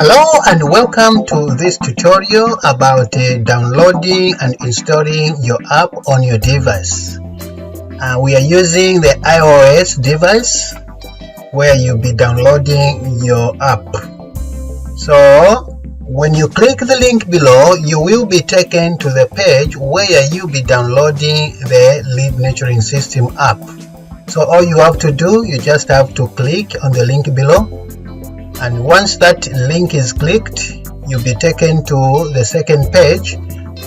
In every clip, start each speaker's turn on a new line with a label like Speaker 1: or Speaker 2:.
Speaker 1: Hello and welcome to this tutorial about downloading and installing your app on your device. We are using the iOS device where you'll be downloading your app. So when you click the link below, you will be taken to the page where you'll be downloading the 𝗶𝘀𝘀𝘁'𝗋 app. So all you have to do, you just have to click on the link below. And once that link is clicked, you'll be taken to the second page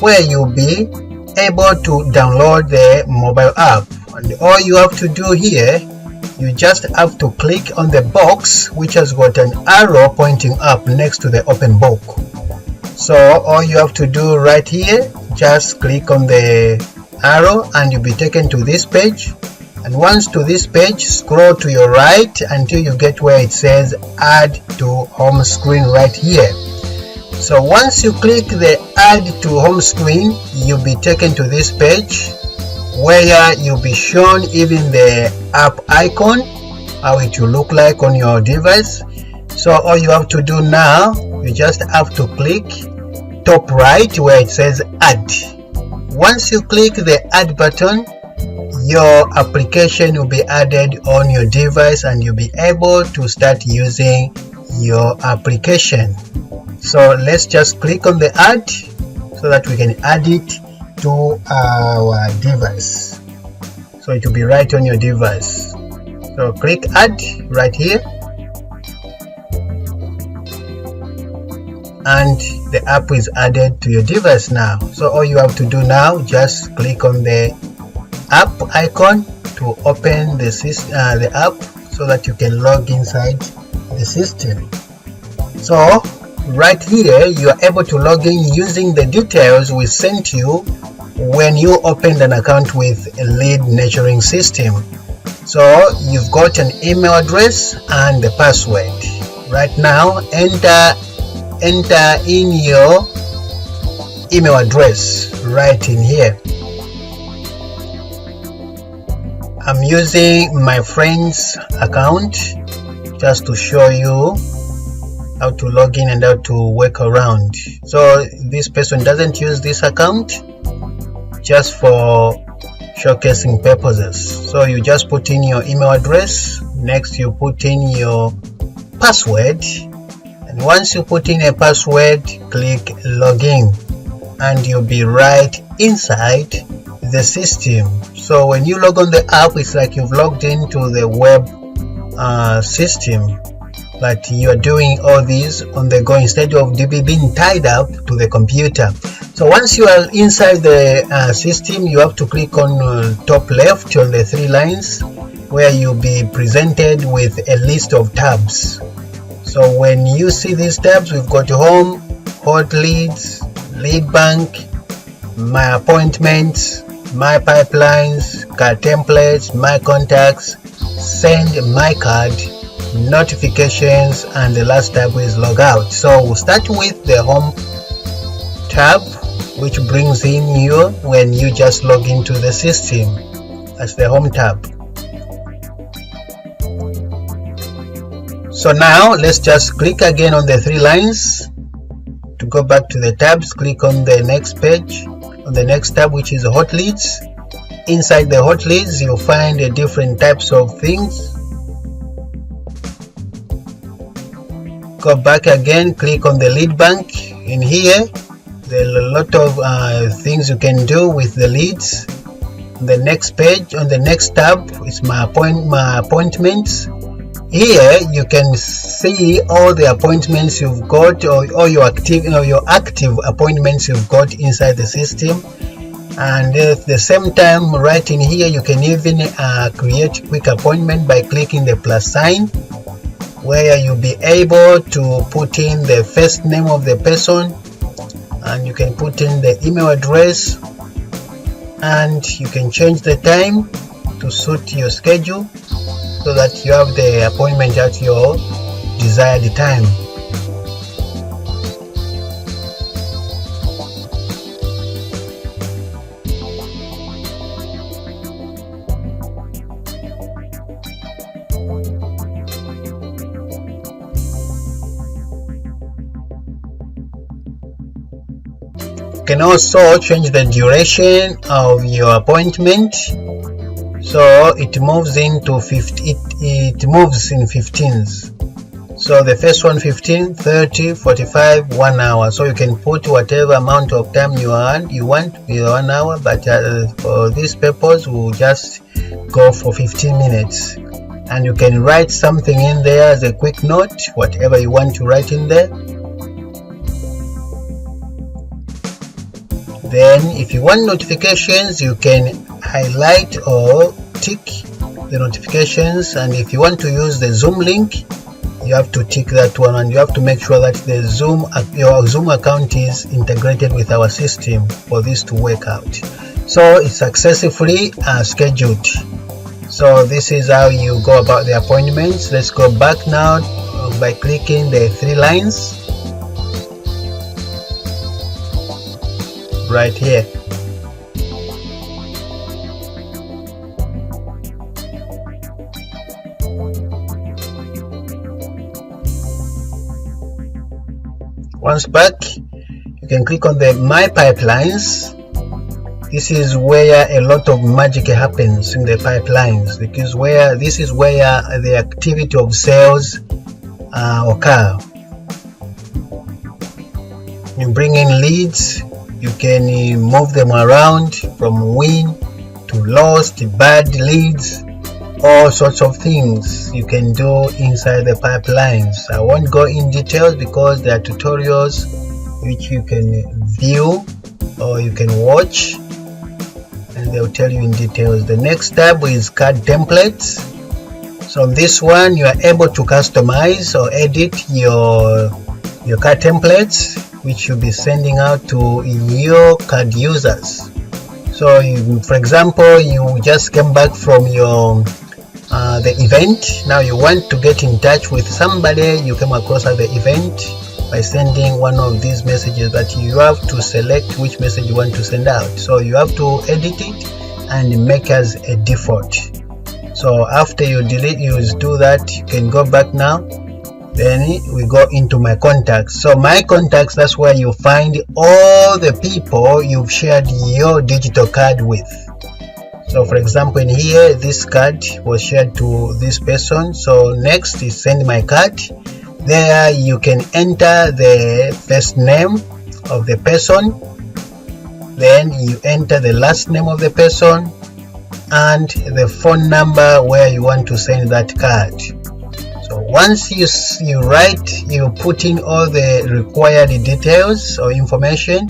Speaker 1: where you'll be able to download the mobile app. And all you have to do here, you just have to click on the box which has got an arrow pointing up next to the open book. So all you have to do right here, just click on the arrow and you'll be taken to this page. And once to this page, scroll to your right until you get where it says add to home screen right here. So once you click the add to home screen, you'll be taken to this page where you'll be shown even the app icon, how it will look like on your device. So all you have to do now, you just have to click top right where it says add. Once you click the add button, your application will be added on your device and you'll be able to start using your application. So let's just click on the add so that we can add it to our device. So it will be right on your device. So click add right here and the app is added to your device now. So all you have to do now, just click on the app icon to open the app so that you can log inside the system. So right here you are able to log in using the details we sent you when you opened an account with a 𝗶𝘀𝘀𝘁. So you've got an email address and the password. Right now enter in your email address right in here. I'm using my friend's account just to show you how to log in and how to work around. So this person doesn't use this account, just for showcasing purposes. So you just put in your email address, next you put in your password, and once you put in a password, click login and you'll be right inside the system. So when you log on the app, it's like you've logged into the web system, but you're doing all these on the go instead of being tied up to the computer. So once you are inside the system, you have to click on top left on the three lines where you'll be presented with a list of tabs. So when you see these tabs, we've got home, hot leads, lead bank, my appointments, my pipelines, card templates, my contacts, send my card, notifications, and the last tab is log out. So we'll start with the home tab, which brings in you when you just log into the system. That's the home tab. So now let's just click again on the three lines to go back to the tabs. Click on the next page, on the next tab, which is hot leads. Inside the hot leads, you'll find different types of things. Go back again, click on the lead bank. In here, there are a lot of things you can do with the leads. On the next page, on the next tab, is my appointments. Here you can see all the appointments you've got, or your active appointments you've got inside the system. And at the same time, right in here, you can even create quick appointment by clicking the plus sign, where you'll be able to put in the first name of the person, and you can put in the email address, and you can change the time to suit your schedule so that you have the appointment at your desired time. You can also change the duration of your appointment, so it moves into 50. It moves in 15s. So the first one 15, 30, 45, 1 hour. So you can put whatever amount of time you want with 1 hour, but for this purpose we'll just go for 15 minutes. And you can write something in there as a quick note, whatever you want to write in there. Then if you want notifications, you can highlight or tick the notifications, and if you want to use the Zoom link, you have to tick that one, and you have to make sure that your Zoom account is integrated with our system for this to work out. So it's successfully scheduled. So this is how you go about the appointments. Let's go back now by clicking the 3 lines right here. Once back, you can click on the My Pipelines. This is where a lot of magic happens in the pipelines, because this is where the activity of sales occur. You bring in leads, you can move them around from win to lost, bad leads, all sorts of things you can do inside the pipelines. I won't go in details because there are tutorials which you can view or you can watch, and they'll tell you in details. The next tab is card templates. So this one you are able to customize or edit your card templates, which you'll be sending out to your card users. So for example, you just came back from the event. Now you want to get in touch with somebody you came across at the event by sending one of these messages, that you have to select which message you want to send out. So you have to edit it and make as a default. So after you do that, you can go back now. Then we go into my contacts. So my contacts, that's where you find all the people you've shared your digital card with. So for example, in here, this card was shared to this person. So next is send my card. There you can enter the first name of the person, then you enter the last name of the person and the phone number where you want to send that card. So once you put in all the required details or information,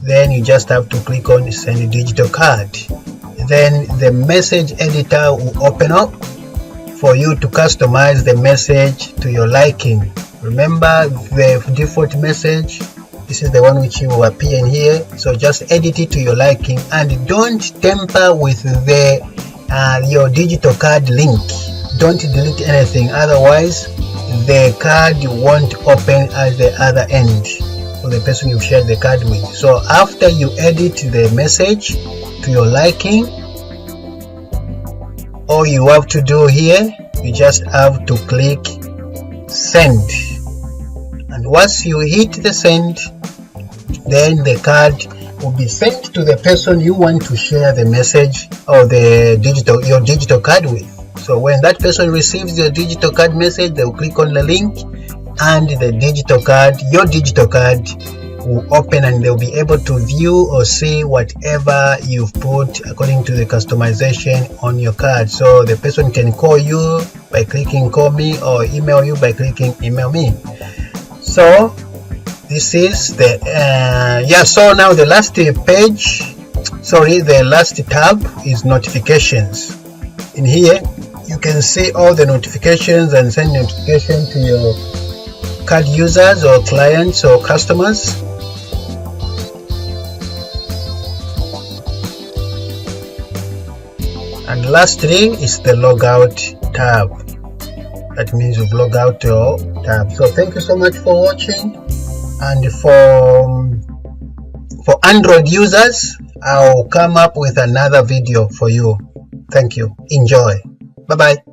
Speaker 1: then you just have to click on send digital card. Then the message editor will open up for you to customize the message to your liking. Remember the default message, this is the one which will appear in here. So just edit it to your liking, and don't tamper with your digital card link. Don't delete anything, otherwise the card won't open at the other end for the person you shared the card with. So after you edit the message to your liking, all you have to do here, you just have to click send, and once you hit the send, then the card will be sent to the person you want to share the message or your digital card with. So when that person receives your digital card message, they will click on the link, and the your digital card will open, and they'll be able to view or see whatever you've put according to the customization on your card. So the person can call you by clicking call me, or email you by clicking email me. So this is the so now the last tab is notifications. In here you can see all the notifications and send notification to your card users or clients or customers. And lastly is the logout tab. That means you've logged out your tab. So thank you so much for watching, and for Android users, I'll come up with another video for you. Thank you. Enjoy. Bye bye.